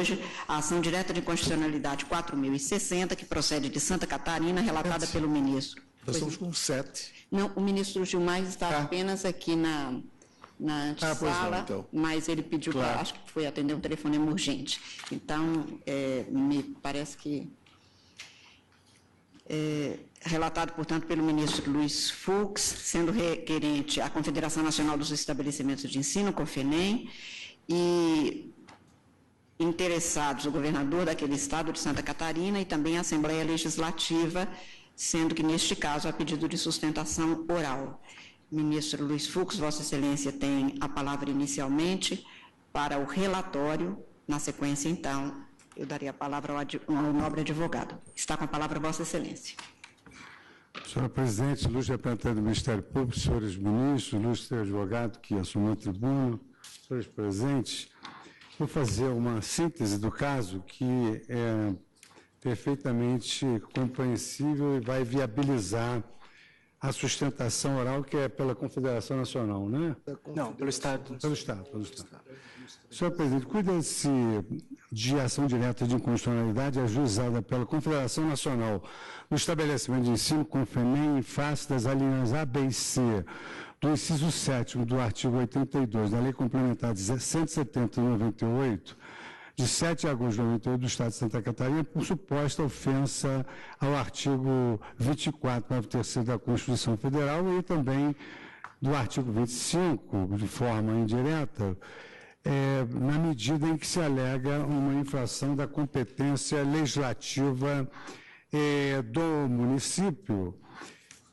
hoje a ação direta de inconstitucionalidade 4.060, que procede de Santa Catarina, relatada pelo ministro. Nós estamos com 7. Não, o ministro Gilmar estava apenas aqui na sala, então. Mas ele pediu, claro, acho que foi atender um telefonema urgente. Então, me parece que relatado, portanto, pelo ministro Luiz Fux, sendo requerente a Confederação Nacional dos Estabelecimentos de Ensino, CONFENEM, e interessados o governador daquele estado de Santa Catarina e também a Assembleia Legislativa, sendo que, neste caso, há pedido de sustentação oral. Ministro Luiz Fux, Vossa Excelência tem a palavra inicialmente para o relatório. Na sequência, então, eu daria a palavra ao nobre advogado. Está com a palavra Vossa Excelência. Senhora Presidente, ilustre representante do Ministério Público, senhores ministros, ilustre advogado que assumiu a tribuna, senhores presentes, vou fazer uma síntese do caso que é perfeitamente compreensível e vai viabilizar a sustentação oral, que é pela Confederação Nacional, né? Não, pelo Estado. Pelo Estado. Senhor Presidente, cuida-se de ação direta de inconstitucionalidade ajuizada pela Confederação Nacional no estabelecimento de ensino CONFENEM em face das alíneas A, B e C do inciso 7º do artigo 82 da Lei Complementar 170/98, de 7 de agosto de 98 do Estado de Santa Catarina, por suposta ofensa ao artigo 24, parágrafo 3º da Constituição Federal e também do artigo 25, de forma indireta, na medida em que se alega uma infração da competência legislativa do município,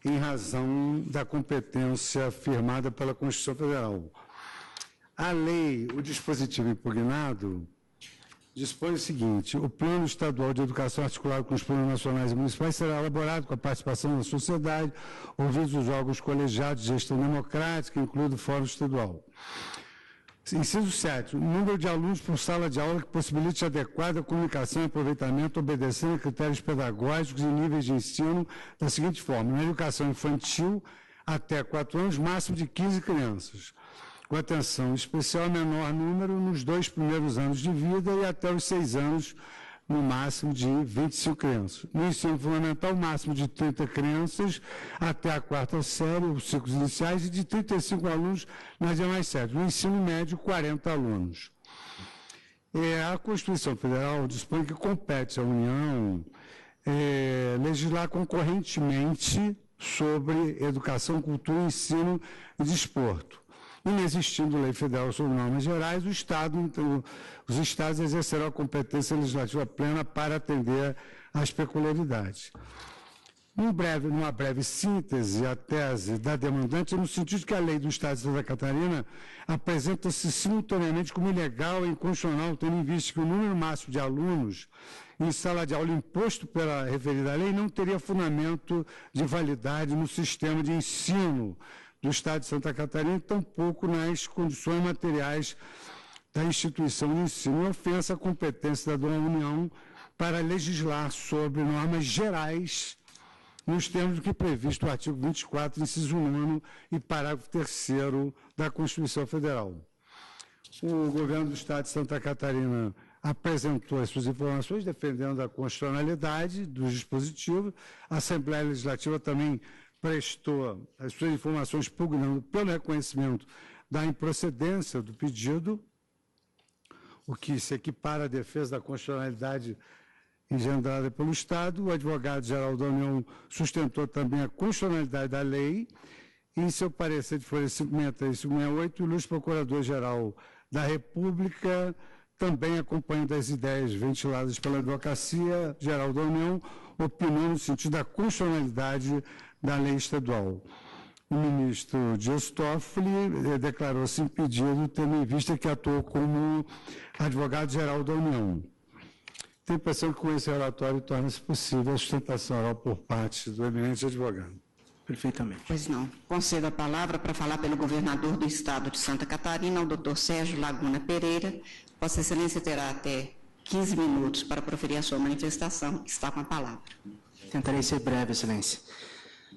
em razão da competência firmada pela Constituição Federal. A lei, o dispositivo impugnado, dispõe o seguinte: o Plano Estadual de Educação articulado com os planos nacionais e municipais será elaborado com a participação da sociedade, ouvidos os órgãos colegiados de gestão democrática, incluindo o Fórum Estadual. Inciso 7. O número de alunos por sala de aula que possibilite adequada comunicação e aproveitamento, obedecendo a critérios pedagógicos e níveis de ensino da seguinte forma: na educação infantil, até 4 anos, máximo de 15 crianças, com atenção especial a menor número nos 2 primeiros anos de vida e até os 6 anos, no máximo de 25 crianças. No ensino fundamental, máximo de 30 crianças até a 4ª série, os ciclos iniciais, e de 35 alunos nas demais séries. No ensino médio, 40 alunos. A Constituição Federal dispõe que compete à União legislar concorrentemente sobre educação, cultura, ensino e desporto. Inexistindo lei federal sobre normas gerais, os estados exercerão a competência legislativa plena para atender às peculiaridades. Numa breve síntese, a tese da demandante é no sentido de que a lei do Estado de Santa Catarina apresenta-se simultaneamente como ilegal e inconstitucional, tendo em vista que o número máximo de alunos em sala de aula imposto pela referida lei não teria fundamento de validade no sistema de ensino do Estado de Santa Catarina, tampouco nas condições materiais da instituição de ensino, e ofensa a competência da União para legislar sobre normas gerais nos termos do que previsto o artigo 24, inciso 9 e parágrafo 3º da Constituição Federal. O governo do Estado de Santa Catarina apresentou as suas informações defendendo a constitucionalidade dos dispositivos. A Assembleia Legislativa também prestou as suas informações pugnando pelo reconhecimento da improcedência do pedido, o que se equipara à defesa da constitucionalidade engendrada pelo Estado. O advogado-geral da União sustentou também a constitucionalidade da lei. Em seu parecer de folha 563 e 568, o ilustre Procurador-Geral da República, também acompanhando as ideias ventiladas pela Advocacia Geral da União, opinou no sentido da constitucionalidade da lei estadual. O ministro Dias Toffoli declarou-se impedido, tendo em vista que atuou como advogado-geral da União. Tenho a impressão que com esse relatório torna-se possível a sustentação oral por parte do eminente advogado. Perfeitamente. Pois não. Concedo a palavra para falar pelo governador do Estado de Santa Catarina, o doutor Sérgio Laguna Pereira. Vossa Excelência terá até 15 minutos para proferir a sua manifestação. Está com a palavra. Tentarei ser breve, Excelência.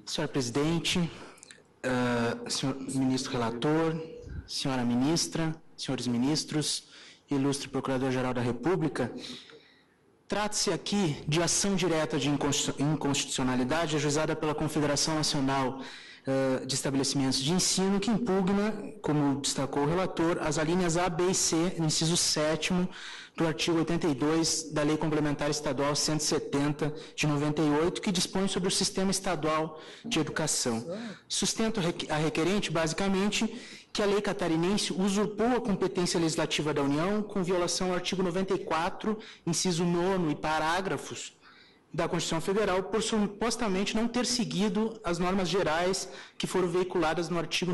Senhor Presidente, senhor ministro relator, senhora ministra, senhores ministros ilustre Procurador-Geral da República, trata-se aqui de ação direta de inconstitucionalidade ajuizada pela Confederação Nacional de Estabelecimentos de Ensino, que impugna, como destacou o relator, as alíneas A, B e C, no inciso 7º do artigo 82 da Lei Complementar Estadual 170 de 98, que dispõe sobre o Sistema Estadual de Educação. Sustenta a requerente, basicamente, que a lei catarinense usurpou a competência legislativa da União com violação ao artigo 94, inciso 9 e parágrafos da Constituição Federal, por supostamente não ter seguido as normas gerais que foram veiculadas no artigo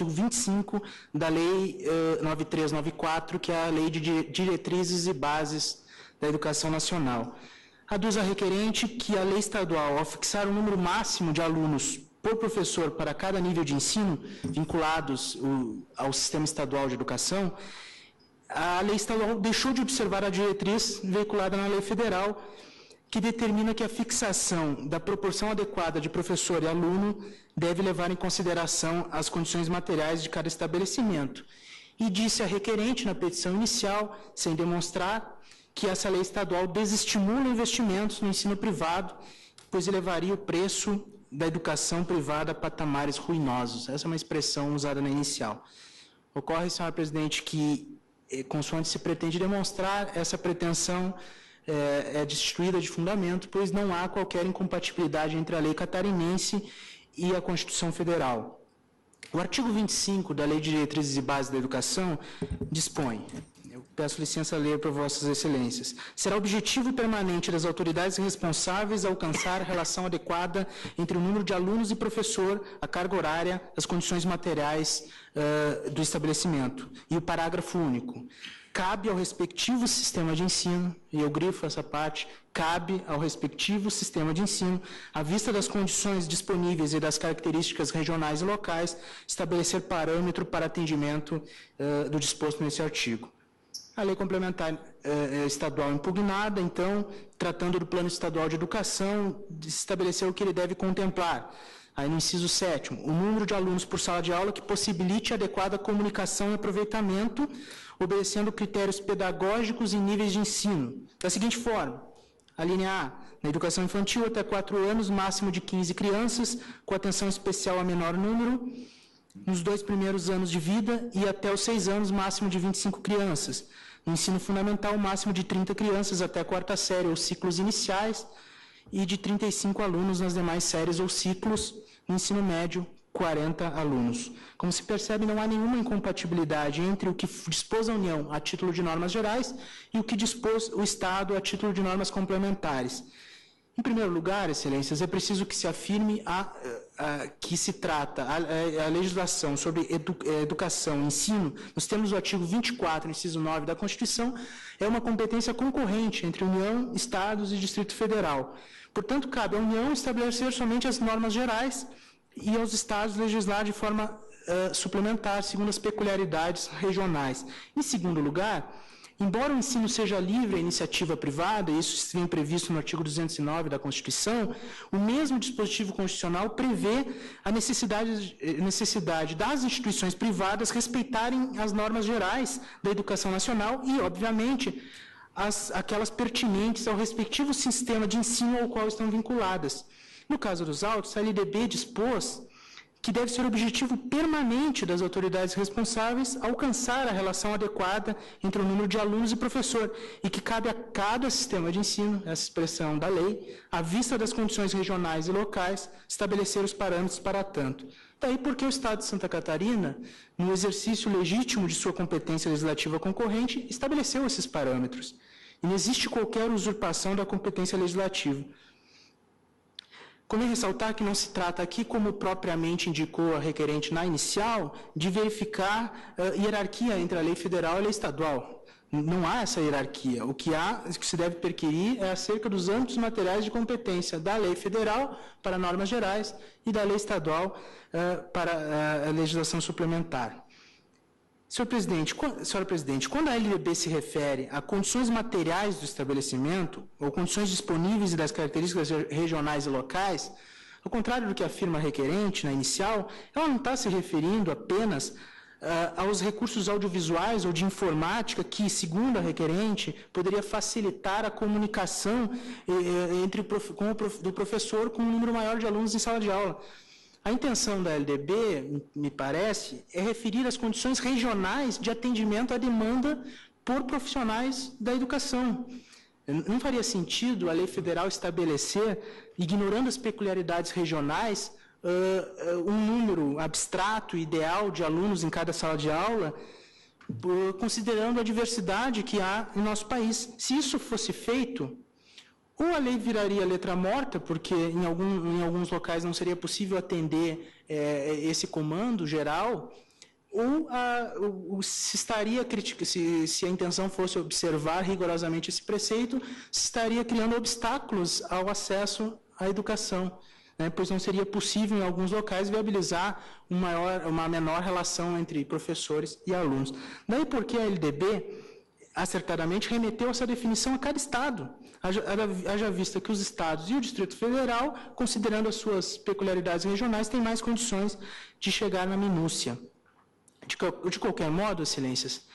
25 da Lei 9394, que é a Lei de Diretrizes e Bases da Educação Nacional. Aduz a requerente que a lei estadual, ao fixar o número máximo de alunos por professor para cada nível de ensino vinculados ao Sistema Estadual de Educação, a lei estadual deixou de observar a diretriz veiculada na lei federal, que determina que a fixação da proporção adequada de professor e aluno deve levar em consideração as condições materiais de cada estabelecimento. E disse a requerente na petição inicial, sem demonstrar, que essa lei estadual desestimula investimentos no ensino privado, pois elevaria o preço da educação privada a patamares ruinosos. Essa é uma expressão usada na inicial. Ocorre, senhora presidente, que, consoante se pretende demonstrar, essa pretensão é destituída de fundamento, pois não há qualquer incompatibilidade entre a lei catarinense e a Constituição Federal. O artigo 25 da Lei de Diretrizes e Bases da Educação dispõe, eu peço licença a ler para vossas excelências, será objetivo permanente das autoridades responsáveis alcançar a relação adequada entre o número de alunos e professor, a carga horária, as condições materiais do estabelecimento. E o parágrafo único. Cabe ao respectivo sistema de ensino, e eu grifo essa parte, cabe ao respectivo sistema de ensino, à vista das condições disponíveis e das características regionais e locais, estabelecer parâmetro para atendimento do disposto nesse artigo. A lei complementar estadual impugnada, então, tratando do plano estadual de educação, estabeleceu o que ele deve contemplar. Aí no inciso 7º, o número de alunos por sala de aula que possibilite adequada comunicação e aproveitamento, obedecendo critérios pedagógicos e níveis de ensino. Da seguinte forma, a linha A, na educação infantil até 4 anos, máximo de 15 crianças, com atenção especial a menor número, nos 2 primeiros anos de vida e até os 6 anos, máximo de 25 crianças. No ensino fundamental, máximo de 30 crianças até a 4ª série ou ciclos iniciais e de 35 alunos nas demais séries ou ciclos. No ensino médio, 40 alunos. Como se percebe, não há nenhuma incompatibilidade entre o que dispôs a União a título de normas gerais e o que dispôs o Estado a título de normas complementares. Em primeiro lugar, excelências, é preciso que se afirme que se trata a legislação sobre educação e ensino, nos termos do artigo 24, inciso 9 da Constituição, é uma competência concorrente entre União, Estados e Distrito Federal. Portanto, cabe à União estabelecer somente as normas gerais e aos Estados legislar de forma suplementar, segundo as peculiaridades regionais. Em segundo lugar, embora o ensino seja livre à iniciativa privada, e isso vem previsto no artigo 209 da Constituição, o mesmo dispositivo constitucional prevê a necessidade das instituições privadas respeitarem as normas gerais da educação nacional e, obviamente, aquelas pertinentes ao respectivo sistema de ensino ao qual estão vinculadas. No caso dos autos, a LDB dispôs que deve ser objetivo permanente das autoridades responsáveis alcançar a relação adequada entre o número de alunos e professor, e que cabe a cada sistema de ensino, essa expressão da lei, à vista das condições regionais e locais, estabelecer os parâmetros para tanto. Daí porque o Estado de Santa Catarina, no exercício legítimo de sua competência legislativa concorrente, estabeleceu esses parâmetros. E não existe qualquer usurpação da competência legislativa. Convém ressaltar que não se trata aqui, como propriamente indicou a requerente na inicial, de verificar hierarquia entre a lei federal e a lei estadual. Não há essa hierarquia. O que se deve perquirir é acerca dos âmbitos materiais de competência da lei federal para normas gerais e da lei estadual para a legislação suplementar. Senhora Presidente, quando a LDB se refere a condições materiais do estabelecimento, ou condições disponíveis e das características regionais e locais, ao contrário do que afirma a requerente na inicial, ela não está se referindo apenas aos recursos audiovisuais ou de informática que, segundo a requerente, poderia facilitar a comunicação do professor com um número maior de alunos em sala de aula. A intenção da LDB, me parece, é referir as condições regionais de atendimento à demanda por profissionais da educação. Não faria sentido a lei federal estabelecer, ignorando as peculiaridades regionais, um número abstrato, ideal de alunos em cada sala de aula, considerando a diversidade que há em nosso país. Se isso fosse feito, ou a lei viraria letra morta, porque em alguns locais não seria possível atender esse comando geral, ou se a intenção fosse observar rigorosamente esse preceito, se estaria criando obstáculos ao acesso à educação, né, pois não seria possível, em alguns locais, viabilizar uma menor relação entre professores e alunos. Daí porque a LDB, acertadamente, remeteu essa definição a cada Estado, haja vista que os Estados e o Distrito Federal, considerando as suas peculiaridades regionais, têm mais condições de chegar na minúcia. De qualquer modo, Excelências,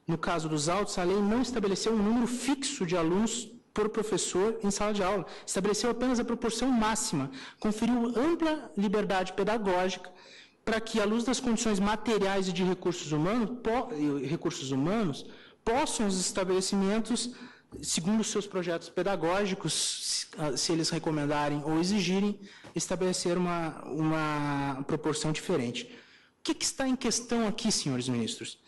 no caso dos autos, a lei não estabeleceu um número fixo de alunos por professor em sala de aula, estabeleceu apenas a proporção máxima, conferiu ampla liberdade pedagógica para que, à luz das condições materiais e de recursos humanos, possam os estabelecimentos, segundo os seus projetos pedagógicos, se eles recomendarem ou exigirem, estabelecer uma proporção diferente. O que está em questão aqui, senhores ministros?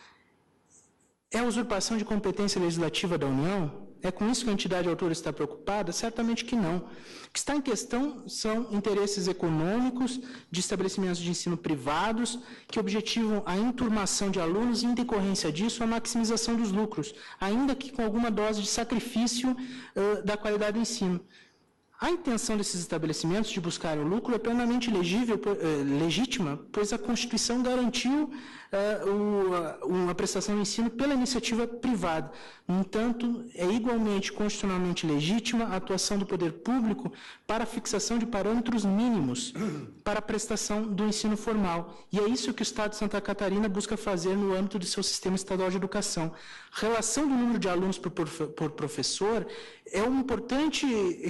É a usurpação de competência legislativa da União? É com isso que a entidade autora está preocupada? Certamente que não. O que está em questão são interesses econômicos de estabelecimentos de ensino privados que objetivam a enturmação de alunos e, em decorrência disso, a maximização dos lucros, ainda que com alguma dose de sacrifício da qualidade do ensino. A intenção desses estabelecimentos de buscar o lucro é plenamente legítima, pois a Constituição garantiu uma prestação de ensino pela iniciativa privada. No entanto, é igualmente constitucionalmente legítima a atuação do poder público para a fixação de parâmetros mínimos para a prestação do ensino formal. E é isso que o Estado de Santa Catarina busca fazer no âmbito do seu sistema estadual de educação. Relação do número de alunos por professor é um importante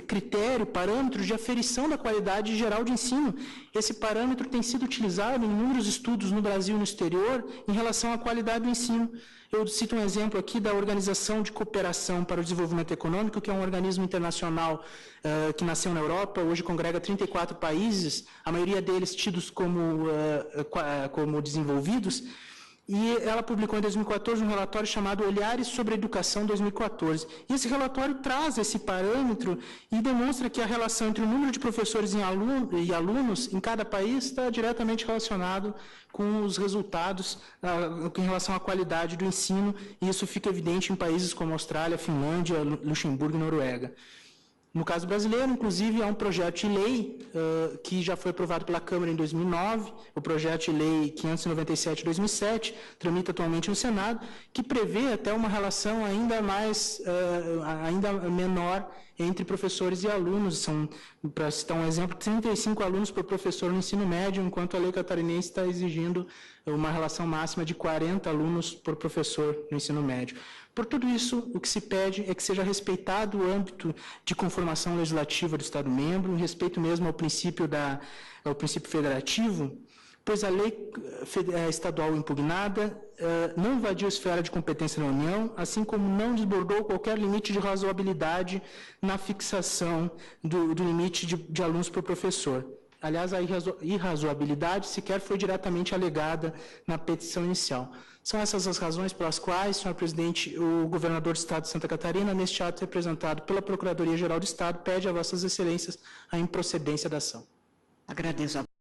critério, parâmetro de aferição da qualidade geral de ensino. Esse parâmetro tem sido utilizado em inúmeros estudos no Brasil e no exterior em relação à qualidade do ensino. Eu cito um exemplo aqui da Organização de Cooperação para o Desenvolvimento Econômico, que é um organismo internacional que nasceu na Europa, hoje congrega 34 países, a maioria deles tidos como desenvolvidos, e ela publicou em 2014 um relatório chamado Olhares sobre a Educação 2014. E esse relatório traz esse parâmetro e demonstra que a relação entre o número de professores e alunos em cada país está diretamente relacionado com os resultados em relação à qualidade do ensino, e isso fica evidente em países como Austrália, Finlândia, Luxemburgo e Noruega. No caso brasileiro, inclusive, há um projeto de lei que já foi aprovado pela Câmara em 2009, o projeto de lei 597 de 2007, tramita atualmente no Senado, que prevê até uma relação ainda menor entre professores e alunos. São, para citar um exemplo, 35 alunos por professor no ensino médio, enquanto a lei catarinense está exigindo uma relação máxima de 40 alunos por professor no ensino médio. Por tudo isso, o que se pede é que seja respeitado o âmbito de conformação legislativa do Estado-membro, em respeito mesmo ao princípio federativo, pois a lei estadual impugnada não invadiu a esfera de competência da União, assim como não desbordou qualquer limite de razoabilidade na fixação do limite de alunos por professor. Aliás, a irrazoabilidade sequer foi diretamente alegada na petição inicial. São essas as razões pelas quais, senhor presidente, o governador do Estado de Santa Catarina, neste ato representado pela Procuradoria-Geral do Estado, pede a vossas excelências a improcedência da ação. Agradeço.